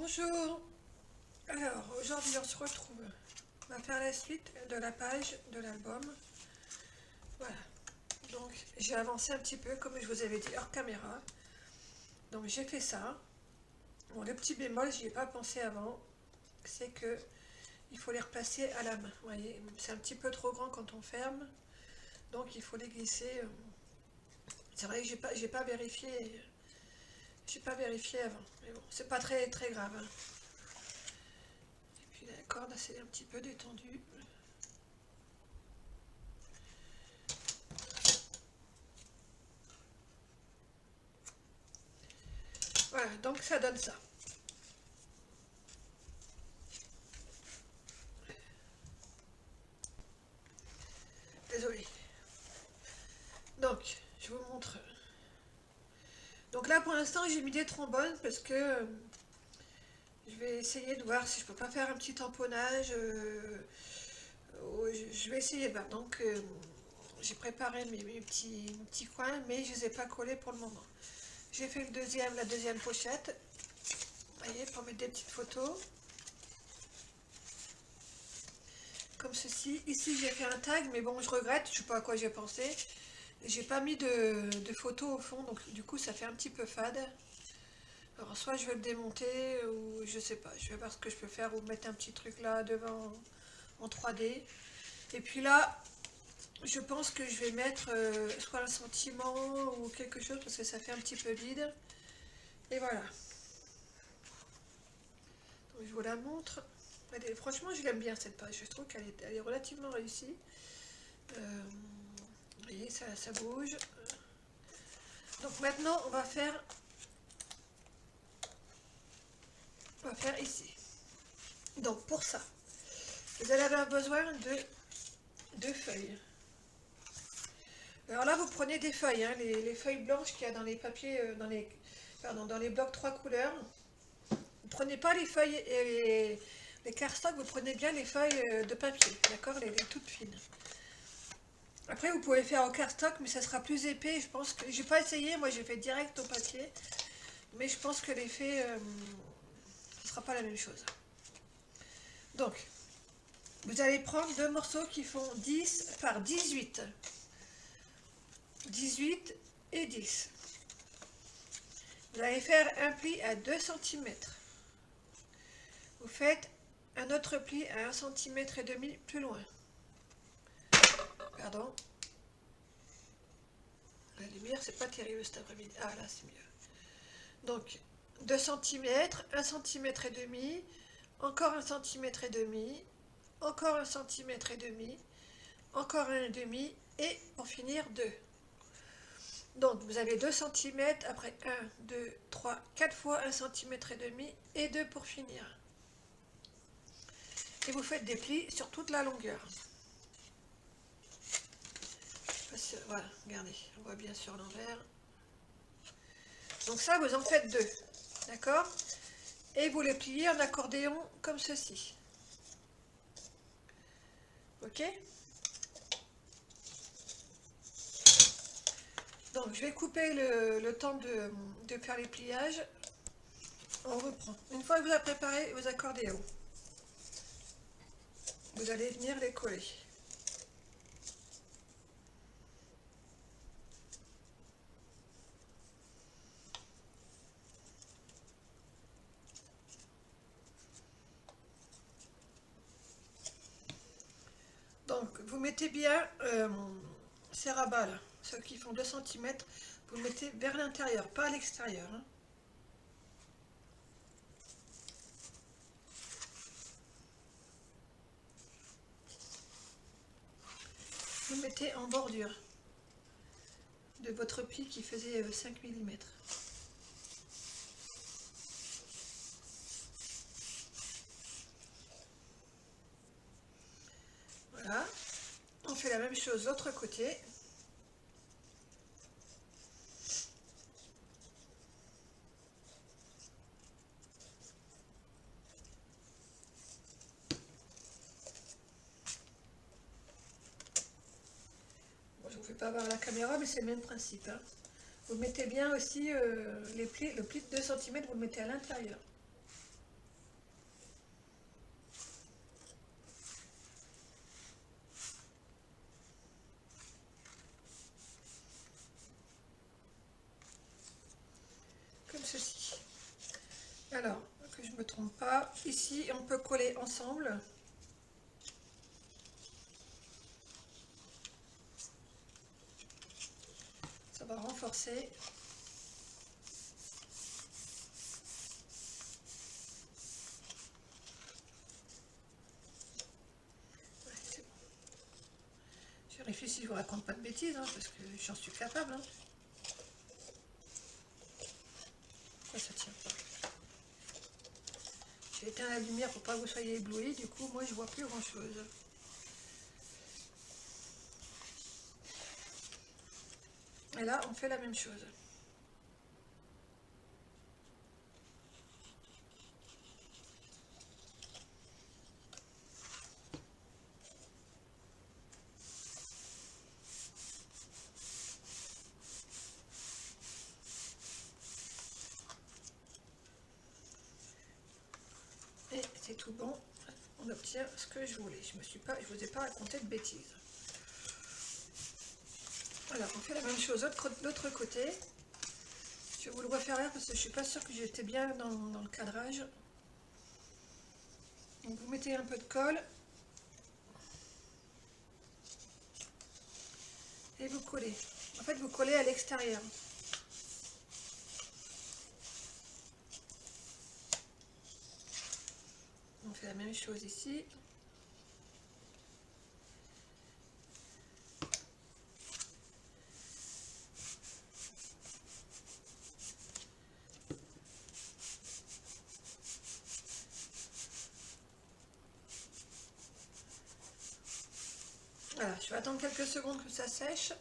Bonjour. Alors, aujourd'hui on se retrouve. On va faire la suite de la page de l'album. Voilà. Donc, j'ai avancé un petit peu, comme je vous avais dit, hors caméra. Donc, j'ai fait ça. Bon, le petit bémol, j'y ai pas pensé avant, c'est que il faut les replacer à la main. Vous voyez, c'est un petit peu trop grand quand on ferme. Donc, il faut les glisser. C'est vrai que j'ai pas vérifié. J'ai pas vérifié avant. Mais bon, c'est pas très très grave, hein. Et puis la corde, c'est un petit peu détendue. Voilà, donc ça donne ça. Désolée. Donc, je vous montre. Donc là, pour l'instant, j'ai mis des trombones parce que je vais essayer de voir si je peux pas faire un petit tamponnage. Je vais essayer de voir. Donc, j'ai préparé mes petits coins, mais je les ai pas collés pour le moment. J'ai fait la deuxième pochette. Vous voyez, pour mettre des petites photos. Comme ceci. Ici, j'ai fait un tag, mais bon, je regrette. Je sais pas à quoi j'ai pensé. J'ai pas mis de photos au fond, donc du coup, ça fait un petit peu fade. Alors soit je vais le démonter ou je sais pas, je vais voir ce que je peux faire ou mettre un petit truc là devant en 3D. Et puis là, je pense que je vais mettre soit un sentiment ou quelque chose parce que ça fait un petit peu vide. Et voilà. Donc je vous la montre. Franchement, je l'aime bien cette page. Je trouve elle est relativement réussie. Vous voyez, ça bouge. Donc maintenant, on va faire ici. Donc pour ça, vous allez avoir besoin de deux feuilles. Alors là, vous prenez des feuilles, hein, les feuilles blanches qu'il y a dans les papiers, dans les blocs 3 couleurs. Vous ne prenez pas les feuilles et les cardstock, vous prenez bien les feuilles de papier, d'accord, les toutes fines. Après, vous pouvez faire au cardstock, mais ça sera plus épais. Je pense que j'ai pas essayé, moi j'ai fait direct au papier, mais je pense que l'effet, ce sera pas la même chose. Donc, vous allez prendre deux morceaux qui font 10 par 18. 18 et 10. Vous allez faire un pli à 2 cm. Vous faites un autre pli à 1,5 cm plus loin. Pardon. La lumière, c'est pas terrible cet après-midi. Ah là, c'est mieux. Donc, 2 cm, 1,5 cm, encore 1,5 cm, encore 1,5 cm, encore 1,5 et pour finir 2. Donc, vous avez 2 cm, après 1, 2, 3, 4 fois 1,5 cm et 2 pour finir. Et vous faites des plis sur toute la longueur. Voilà, regardez, on voit bien sur l'envers. Donc ça, vous en faites deux, d'accord? Et vous les pliez en accordéon comme ceci. Ok? Donc je vais couper le temps de faire les pliages. On reprend. Une fois que vous avez préparé vos accordéons, vous allez venir les coller. Donc vous mettez bien ces rabats là, ceux qui font 2 cm, vous le mettez vers l'intérieur, pas à l'extérieur, hein. Vous le mettez en bordure de votre pli qui faisait 5 mm. Voilà. On fait la même chose de l'autre côté. Bon, je ne vous fais pas voir la caméra, mais c'est le même principe, hein. Vous mettez bien aussi le pli de 2 cm, vous le mettez à l'intérieur. Alors, que je ne me trompe pas, ici on peut coller ensemble. Ça va renforcer. Ouais, c'est bon. Je vérifie si je vous raconte pas de bêtises, hein, parce que j'en suis capable. Hein. Pourquoi ça tient pas? J'ai éteint la lumière pour pas que vous soyez éblouis, du coup moi je vois plus grand chose. Et là on fait la même chose. Et c'est tout bon, on obtient ce que je voulais. Je vous ai pas raconté de bêtises. Alors on fait la même chose de l'autre côté. Je vais vous le refaire là parce que je suis pas sûre que j'étais bien dans le cadrage. Donc vous mettez un peu de colle et vous collez. En fait vous collez à l'extérieur. On fait la même chose ici. Voilà, je vais attendre quelques secondes que ça sèche.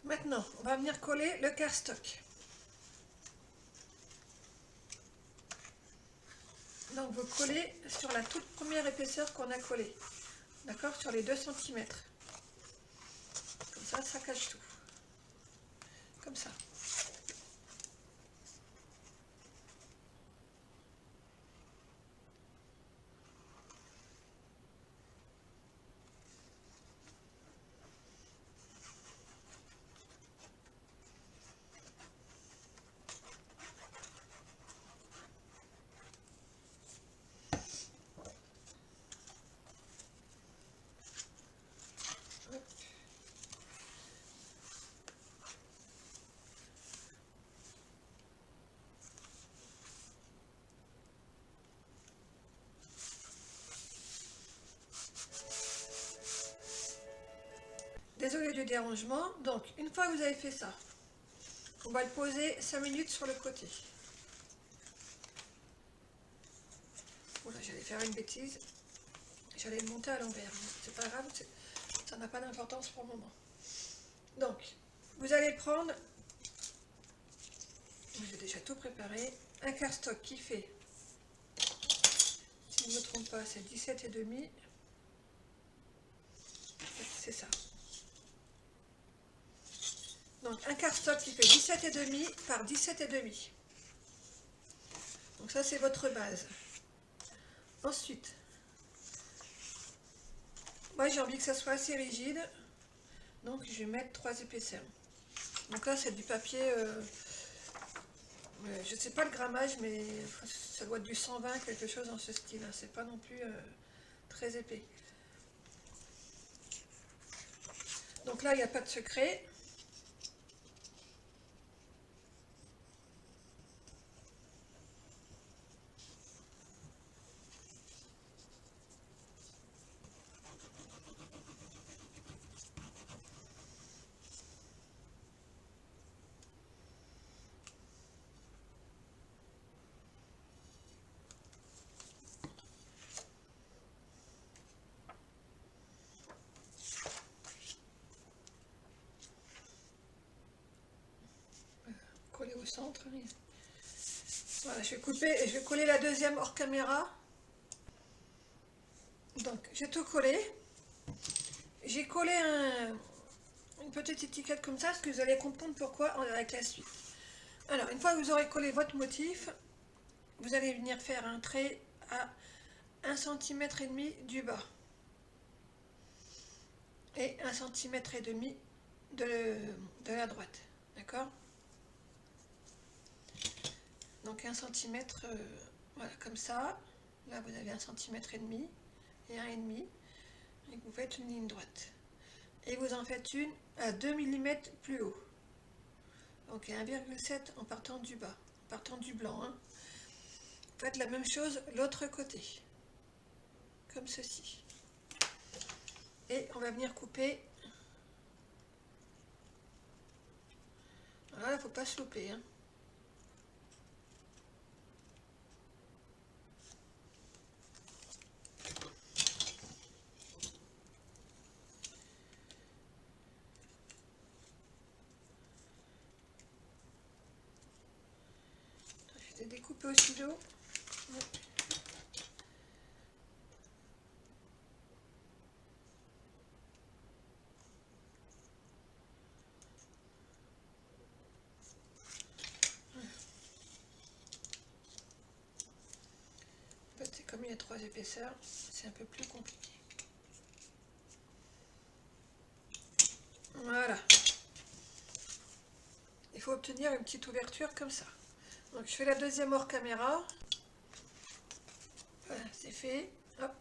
Maintenant, on va venir coller le cardstock. Donc vous collez sur la toute première épaisseur qu'on a collée. D'accord? Sur les 2 cm. Comme ça cache tout. Comme ça. Désolée du dérangement. Donc, une fois que vous avez fait ça, on va le poser 5 minutes sur le côté. Voilà, j'allais faire une bêtise. J'allais le monter à l'envers. C'est pas grave, ça n'a pas d'importance pour le moment. Donc, vous allez prendre, j'ai déjà tout préparé, un cardstock qui fait, si je ne me trompe pas, c'est 17,5. C'est ça. Donc un cardstock qui fait 17,5 par 17,5. Donc ça c'est votre base. Ensuite, moi j'ai envie que ça soit assez rigide, donc je vais mettre 3 épaisseurs. Donc là c'est du papier, je ne sais pas le grammage, mais ça doit être du 120, quelque chose dans ce style. C'est pas non plus très épais. Donc là il n'y a pas de secret. Coller au centre. Voilà, je vais couper et je vais coller la deuxième hors caméra. Donc j'ai tout collé. J'ai collé une petite étiquette comme ça, parce que vous allez comprendre pourquoi avec la suite. Alors, une fois que vous aurez collé votre motif, vous allez venir faire un trait à 1,5 cm du bas et 1,5 cm de la droite. D'accord? Donc 1 cm, voilà, comme ça. Là, vous avez 1,5 cm et 1,5 et vous faites une ligne droite. Et vous en faites une à 2 mm plus haut. Donc 1,7 en partant du bas, en partant du blanc. Hein. Faites la même chose l'autre côté, comme ceci. Et on va venir couper. Voilà, il ne faut pas se louper. Hein. Je vais découper au stylo. Ouais. En fait, c'est comme il y a 3 épaisseurs, c'est un peu plus compliqué. Voilà. Il faut obtenir une petite ouverture comme ça. Donc je fais la deuxième hors caméra. Voilà, c'est fait. Hop.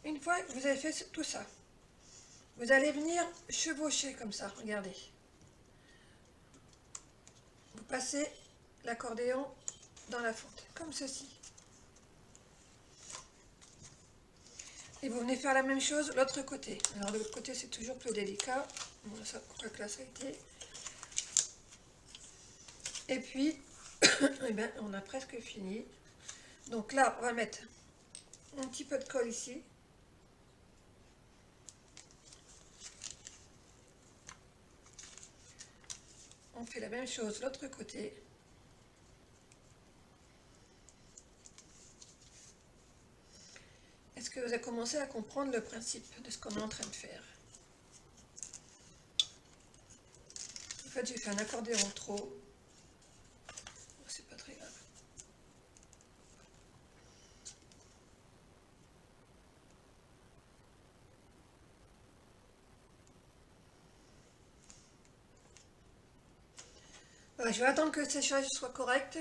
Une fois que vous avez fait tout ça, vous allez venir chevaucher comme ça, regardez. Vous passez l'accordéon dans la fente, comme ceci. Et vous venez faire la même chose l'autre côté. Alors de l'autre côté, c'est toujours plus délicat. Bon, ça, quoique là, ça a été. Et puis, eh ben, on a presque fini. Donc là, on va mettre un petit peu de colle ici. On fait la même chose l'autre côté. Est-ce que vous avez commencé à comprendre le principe de ce qu'on est en train de faire? En fait, j'ai fait un accordéon trop. C'est pas très grave. Voilà, je vais attendre que le séchage soit correct.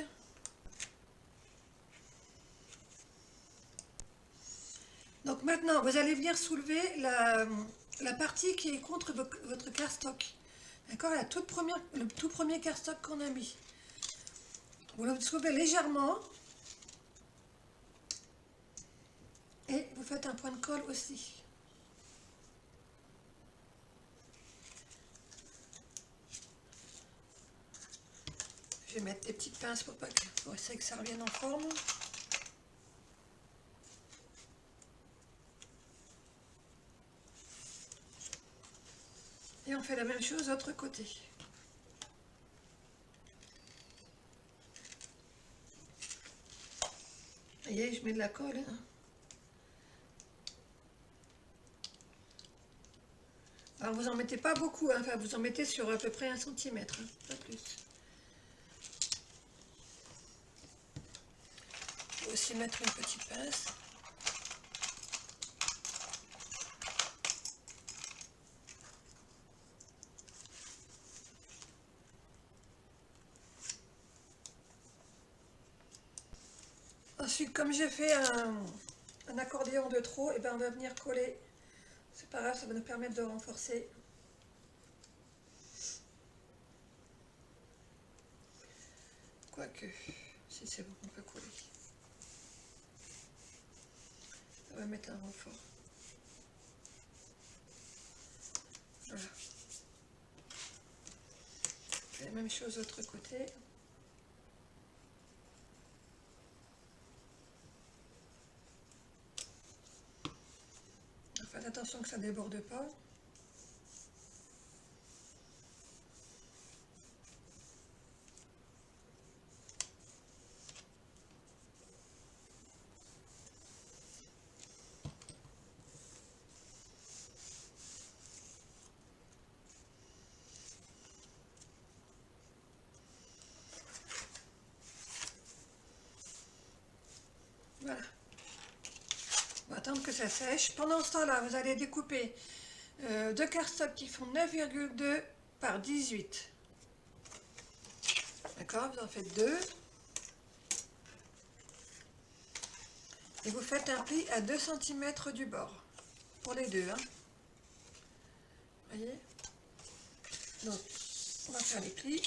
Donc maintenant, vous allez venir soulever la partie qui est contre votre cardstock. D'accord, le tout premier cardstock qu'on a mis. Vous le soulevez légèrement. Et vous faites un point de colle aussi. Je vais mettre des petites pinces pour essayer que ça revienne en forme. Et on fait la même chose de l'autre côté. Vous voyez, je mets de la colle. Hein. Alors vous en mettez pas beaucoup, hein. Enfin vous en mettez sur à peu près 1 cm, hein, pas plus. Je vais aussi mettre une petite pince. Ensuite, comme j'ai fait un accordéon de trop, et ben on va venir coller. C'est pas grave, ça va nous permettre de renforcer. Quoique, si c'est bon, on peut coller. Ça va mettre un renfort. Voilà. Je fais la même chose de l'autre côté. Faites attention que ça ne déborde pas. Voilà. On va attendre que ça sèche. Pendant ce temps-là, vous allez découper deux cardstocks qui font 9,2 par 18. D'accord, vous en faites 2. Et vous faites un pli à 2 cm du bord. Pour les deux. Hein. Vous voyez? Donc, on va faire les plis.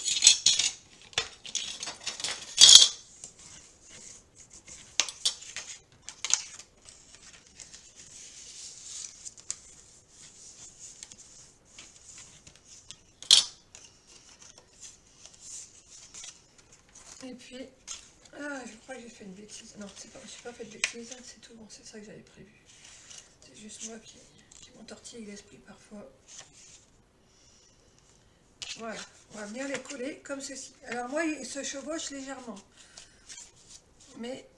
Et puis, ah, je crois que j'ai fait une bêtise. Non, c'est pas, je n'ai pas fait de bêtise, c'est tout bon, c'est ça que j'avais prévu. C'est juste moi qui m'entortille l'esprit parfois. Voilà, on va venir les coller comme ceci. Alors moi, ils se chevauchent légèrement. Mais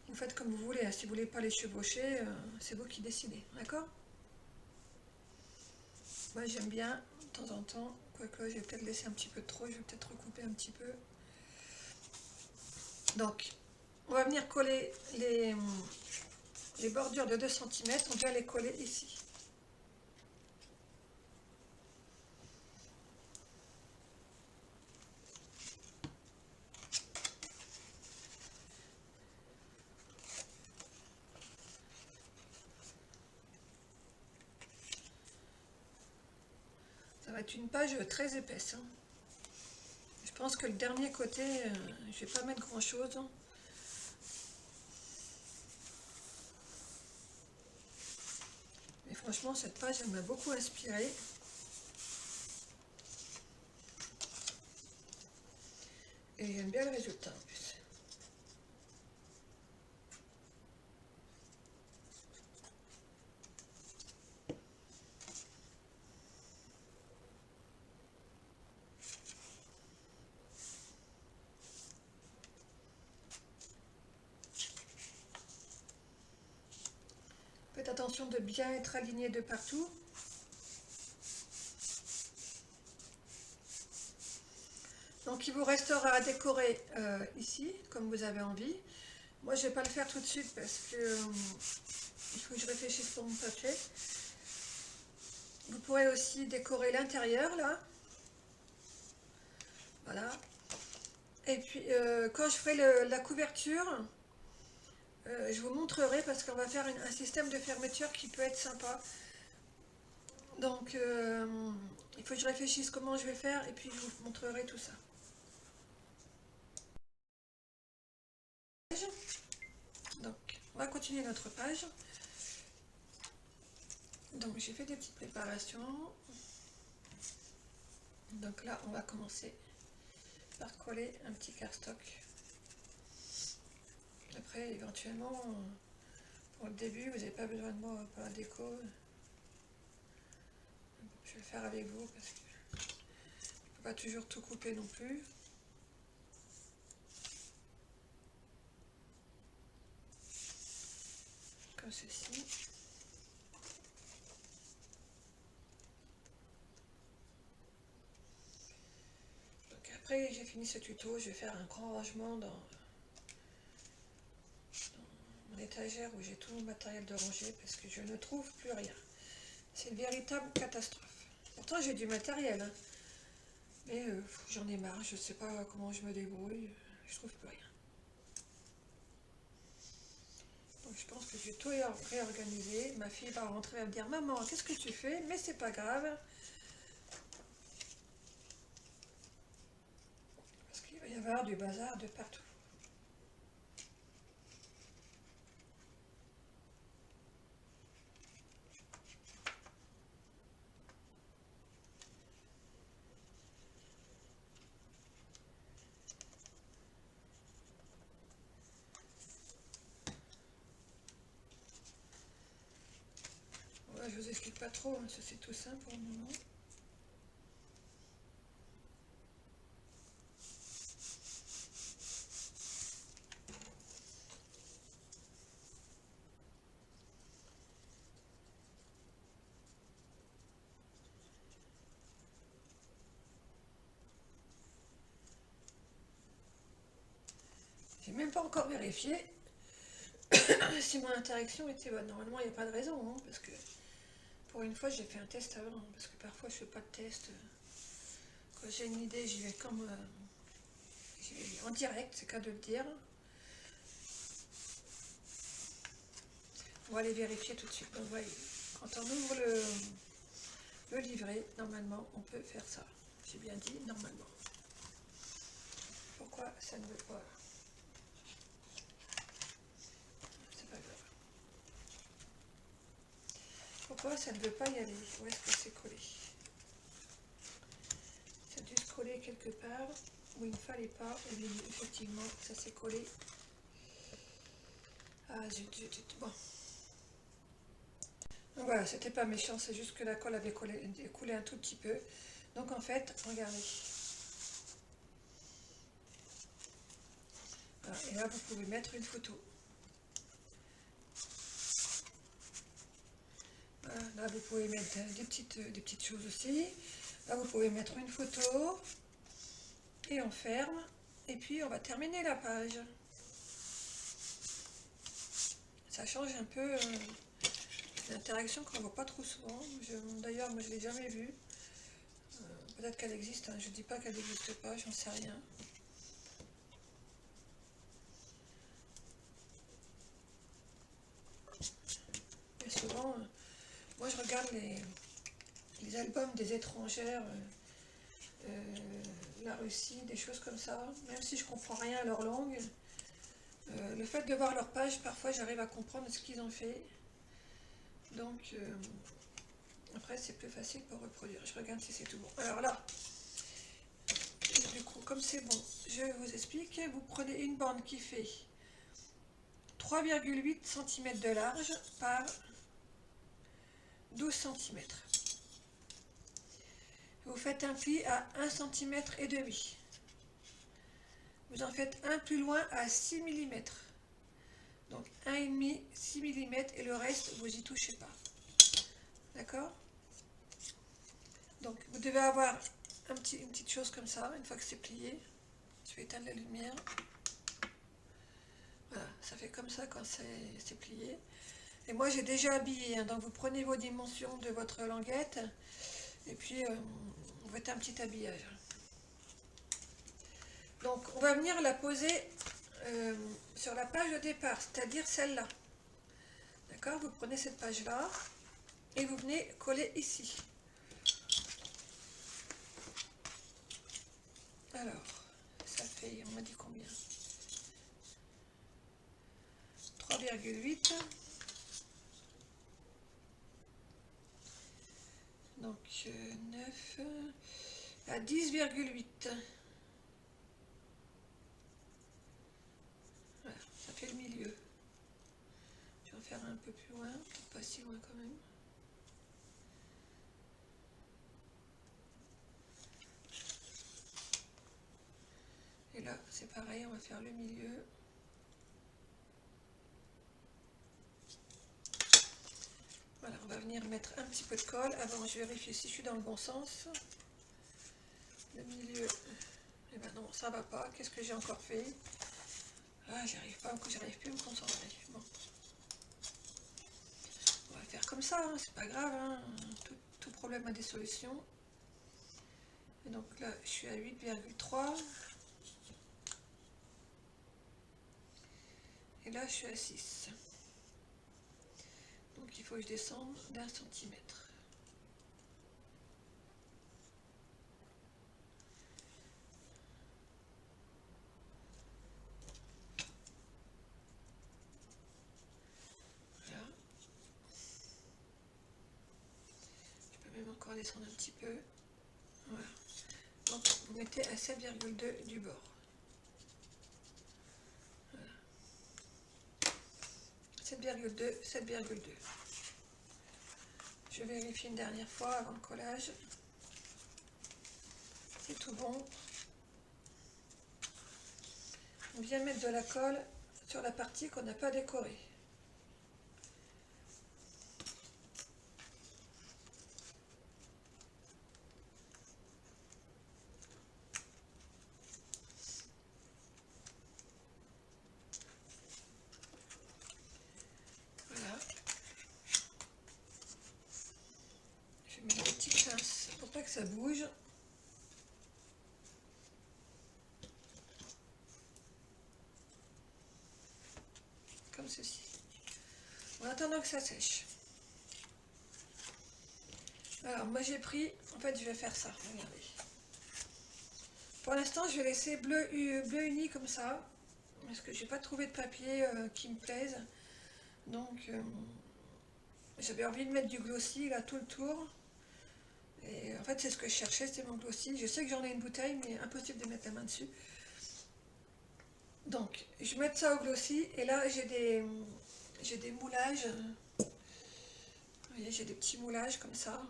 vous faites comme vous voulez. Hein. Si vous ne voulez pas les chevaucher, c'est vous qui décidez. D'accord? Moi, j'aime bien, de temps en temps, quoique je vais peut-être laisser un petit peu de trop, je vais peut-être recouper un petit peu. Donc, on va venir coller les bordures de 2 cm, on vient les coller ici. Ça va être une page très épaisse. Hein. Je pense que le dernier côté, je vais pas mettre grand chose. Hein. Mais franchement, cette page, elle m'a beaucoup inspirée. Et j'aime bien le résultat en plus. Faites attention de bien être aligné de partout. Donc il vous restera à décorer ici, comme vous avez envie. Moi je ne vais pas le faire tout de suite parce que il faut que je réfléchisse pour mon papier. Vous pourrez aussi décorer l'intérieur là. Voilà. Et puis quand je ferai la couverture, je vous montrerai parce qu'on va faire un système de fermeture qui peut être sympa. Donc il faut que je réfléchisse comment je vais faire et puis je vous montrerai tout ça. Donc on va continuer notre page. Donc j'ai fait des petites préparations. Donc là on va commencer par coller un petit cardstock. Après éventuellement pour le début vous n'avez pas besoin de moi pour la déco. Je vais le faire avec vous parce que je ne peux pas toujours tout couper non plus. Comme ceci. Donc après j'ai fini ce tuto, je vais faire un grand rangement dans mon étagère où j'ai tout mon matériel de rangée parce que je ne trouve plus rien. C'est une véritable catastrophe. Pourtant j'ai du matériel, hein, mais j'en ai marre, je ne sais pas comment je me débrouille, je trouve plus rien. Donc je pense que je vais tout réorganiser. Ma fille va rentrer, elle va me dire maman qu'est-ce que tu fais? Mais c'est pas grave. Parce qu'il va y avoir du bazar de partout. Ouais, je vous explique pas trop, hein, ça c'est tout simple pour le moment. J'ai même pas encore vérifié si mon interaction était bonne. Normalement, il n'y a pas de raison, hein, parce que pour une fois, j'ai fait un test avant, parce que parfois, je fais pas de test Quand j'ai une idée, j'y vais comme j'y vais en direct, c'est qu'à de le dire. On va aller vérifier tout de suite. Donc, voyez, quand on ouvre le livret, normalement, on peut faire ça. J'ai bien dit normalement. Pourquoi ça ne veut pas? C'est pas grave. Pourquoi ça ne veut pas y aller? Où est-ce que c'est collé? Ça a dû se coller quelque part où il ne fallait pas. Et bien, effectivement, ça s'est collé. Ah, zut. Bon. Donc voilà, c'était pas méchant, c'est juste que la colle avait coulé un tout petit peu. Donc en fait, regardez. Voilà, et là, vous pouvez mettre une photo. Voilà, là, vous pouvez mettre des petites choses aussi. Là, vous pouvez mettre une photo. Et on ferme. Et puis, on va terminer la page. Ça change un peu l'interaction qu'on ne voit pas trop souvent. D'ailleurs, moi, je ne l'ai jamais vue. Peut-être qu'elle existe, hein. Je ne dis pas qu'elle n'existe pas, j'en sais rien. Mais souvent, moi, je regarde les albums des étrangères, la Russie, des choses comme ça. Même si je comprends rien à leur langue, le fait de voir leur page, parfois, j'arrive à comprendre ce qu'ils ont fait. Donc, après, c'est plus facile pour reproduire. Je regarde si c'est tout bon. Alors là, du coup, comme c'est bon, je vous explique. Vous prenez une bande qui fait 3,8 cm de large par 12 cm. Vous faites un pli à 1,5 cm. Vous en faites un plus loin à 6 mm. Donc 1,5, 6 mm et le reste, vous n'y touchez pas. D'accord? Donc vous devez avoir une petite chose comme ça, une fois que c'est plié. Je vais éteindre la lumière. Voilà, ça fait comme ça quand c'est plié. Et moi j'ai déjà habillé, hein, donc vous prenez vos dimensions de votre languette et puis vous faites un petit habillage. Donc on va venir la poser sur la page de départ, c'est-à-dire celle-là. D'accord? Vous prenez cette page-là et vous venez coller ici. Alors, ça fait, on m'a dit combien? 3,8. Donc 9 à 10,8. Voilà, ça fait le milieu. Je vais en faire un peu plus loin, pas si loin quand même. Et là, c'est pareil, on va faire le milieu. Voilà, on va venir mettre un petit peu de colle. Avant, je vérifie si je suis dans le bon sens. Le milieu, eh ben non, ça va pas. Qu'est-ce que j'ai encore fait? Ah, j'arrive plus à me concentrer. Bon. On va faire comme ça, hein, c'est pas grave. Hein. Tout problème a des solutions. Et donc là, je suis à 8,3. Et là, je suis à 6. Donc il faut que je descende d'1 centimètre. Voilà. Je peux même encore descendre un petit peu. Voilà. Donc vous mettez à 7,2 du bord. Voilà. 7,2, 7,2. Je vérifie une dernière fois avant le collage. C'est tout bon. On vient mettre de la colle sur la partie qu'on n'a pas décorée. Voilà. Je mets une petite pince pour pas que ça bouge. en attendant que ça sèche. Alors moi j'ai pris, en fait je vais faire ça, regardez. Pour l'instant je vais laisser bleu uni comme ça, parce que j'ai pas trouvé de papier qui me plaise. Donc j'avais envie de mettre du glossy là tout le tour. Et en fait c'est ce que je cherchais, c'était mon glossy. Je sais que j'en ai une bouteille, mais impossible de mettre la main dessus. Donc je vais mettre ça au glossy, et là j'ai des moulages. Vous voyez, j'ai des petits moulages comme ça.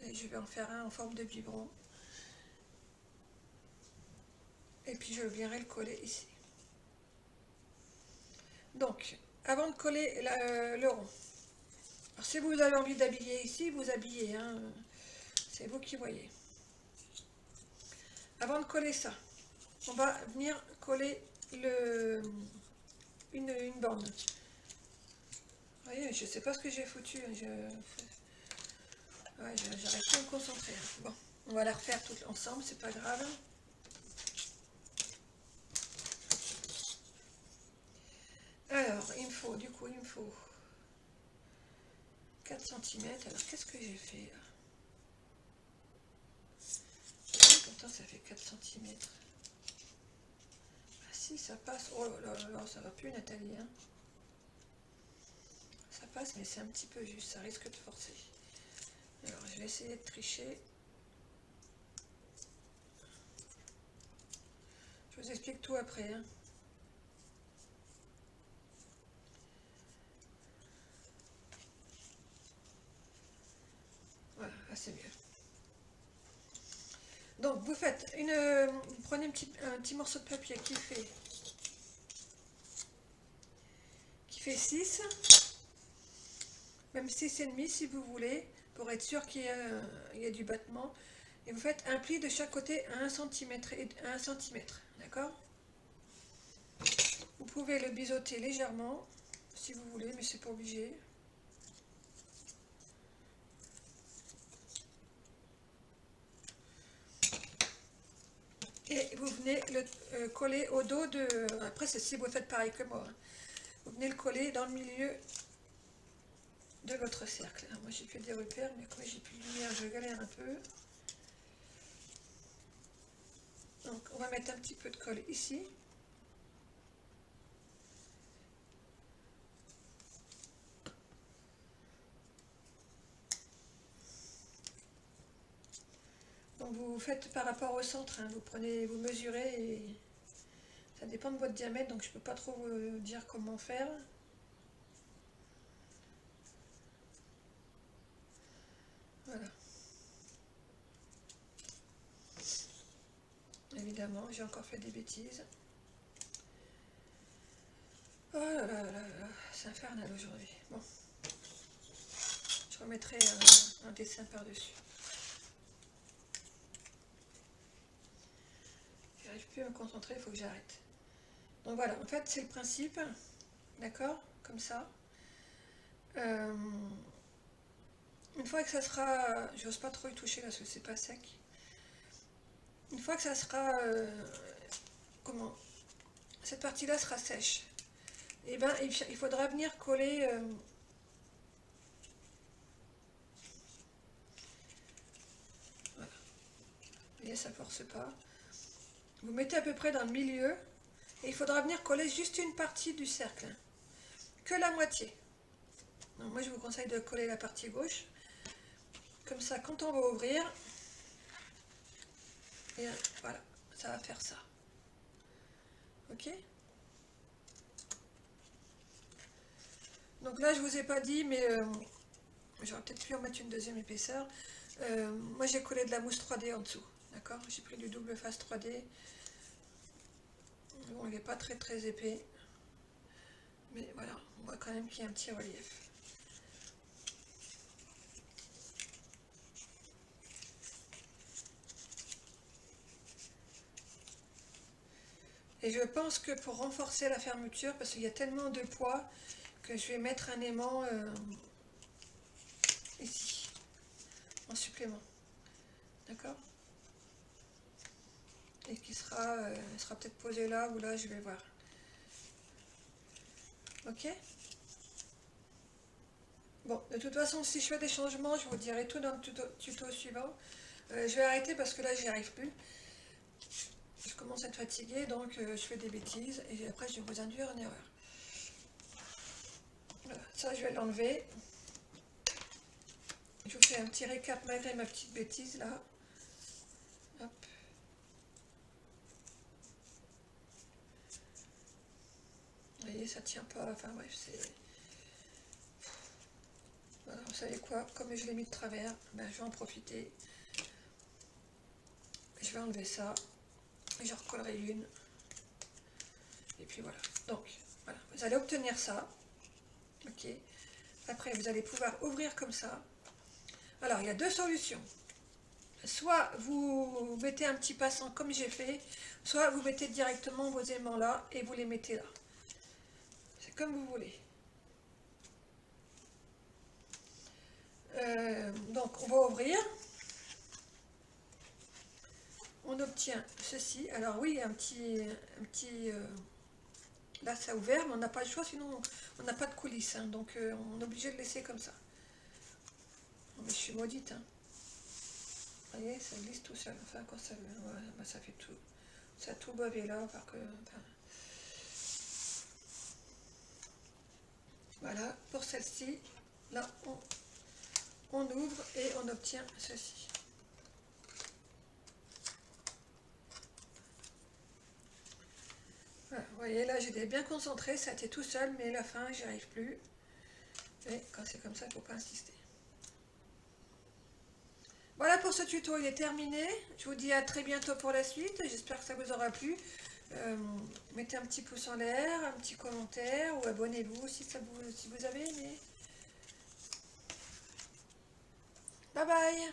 Et je vais en faire un en forme de biberon. Et puis je viendrai le coller ici. Donc, avant de coller le rond, alors si vous avez envie d'habiller ici, vous habillez, hein, c'est vous qui voyez. Avant de coller ça, on va venir coller une bande. Vous voyez, je ne sais pas ce que j'ai foutu, j'arrive pas à me concentrer. Bon, on va la refaire toutes ensemble, c'est pas grave. Alors, il me faut 4 cm. Alors, qu'est-ce que j'ai fait là? Pourtant, ça fait 4 cm. Ah si, ça passe. Oh là là là, ça va plus, Nathalie. Hein. Ça passe, mais c'est un petit peu juste, ça risque de forcer. Alors, je vais essayer de tricher. Je vous explique tout après. Hein. Voilà, là c'est mieux. Donc, vous faites vous prenez un petit morceau de papier qui fait 6, même 6,5 si vous voulez, pour être sûr qu'il y ait du battement. Et vous faites un pli de chaque côté à 1 cm et 1 cm, d'accord? Vous pouvez le biseauter légèrement, si vous voulez, mais c'est pas obligé. Et vous venez le coller au dos de... Après, c'est si vous faites pareil que moi. Hein. Vous venez le coller dans le milieu de votre cercle. Alors, moi, j'ai que des repères, mais comme j'ai plus de lumière, je galère un peu. Donc, on va mettre un petit peu de colle ici. Donc, vous faites par rapport au centre. Hein. Vous mesurez et ça dépend de votre diamètre, donc je ne peux pas trop vous dire comment faire. Voilà. Évidemment, j'ai encore fait des bêtises. Oh là là là là, c'est infernal aujourd'hui. Bon. Je remettrai un dessin par-dessus. J'arrive plus à me concentrer, il faut que j'arrête. Donc voilà, en fait c'est le principe, d'accord, comme ça. Une fois que ça sera, j'ose pas trop y toucher parce que c'est pas sec. Une fois que ça sera, cette partie-là sera sèche. Et ben il faudra venir coller. Voilà. Vous voyez, ça force pas. Vous mettez à peu près dans le milieu et il faudra venir coller juste une partie du cercle, que la moitié. Donc moi je vous conseille de coller la partie gauche. Comme ça, quand on va ouvrir, et voilà, ça va faire ça. Ok? Donc là, je vous ai pas dit, mais j'aurais peut-être pu en mettre une deuxième épaisseur. Moi, j'ai collé de la mousse 3D en dessous. D'accord? J'ai pris du double face 3D. Bon, il n'est pas très très épais. Mais voilà, on voit quand même qu'il y a un petit relief. Et je pense que pour renforcer la fermeture, parce qu'il y a tellement de poids, que je vais mettre un aimant ici, en supplément. D'accord? Et qui sera peut-être posé là ou là, je vais voir. Ok? Bon, de toute façon, si je fais des changements, je vous dirai tout dans le tuto suivant. Je vais arrêter parce que là, j'y arrive plus. Je commence à être fatiguée, donc je fais des bêtises et après, je vais vous induire en erreur. Voilà, ça, je vais l'enlever. Je vous fais un petit récap malgré ma petite bêtise là. Hop. Vous voyez, ça tient pas. Enfin bref, c'est... Voilà, vous savez quoi, comme je l'ai mis de travers, ben, je vais en profiter. Je vais enlever ça. Et je recollerai une. Et puis voilà. Donc, voilà. Vous allez obtenir ça. Ok. Après, vous allez pouvoir ouvrir comme ça. Alors, il y a deux solutions. Soit vous mettez un petit passant comme j'ai fait, soit vous mettez directement vos aimants là et vous les mettez là. C'est comme vous voulez. Donc, on va ouvrir. On obtient ceci. Alors oui, un petit là, ça a ouvert, mais on n'a pas le choix, sinon on n'a pas de coulisses. Hein, donc, on est obligé de laisser comme ça. Oh, mais je suis maudite. Hein. Vous voyez, ça glisse tout seul. Enfin, quand ça... Ouais, bah, ça fait tout. Ça a tout bavé là, parce que... Enfin, voilà, pour celle-ci, là, on ouvre et on obtient ceci. Voilà, vous voyez, là, j'étais bien concentrée, ça a été tout seul, mais la fin, j'y arrive plus. Et quand c'est comme ça, il ne faut pas insister. Voilà pour ce tuto, il est terminé. Je vous dis à très bientôt pour la suite. J'espère que ça vous aura plu. Mettez un petit pouce en l'air, un petit commentaire ou abonnez-vous si vous avez aimé. Bye bye.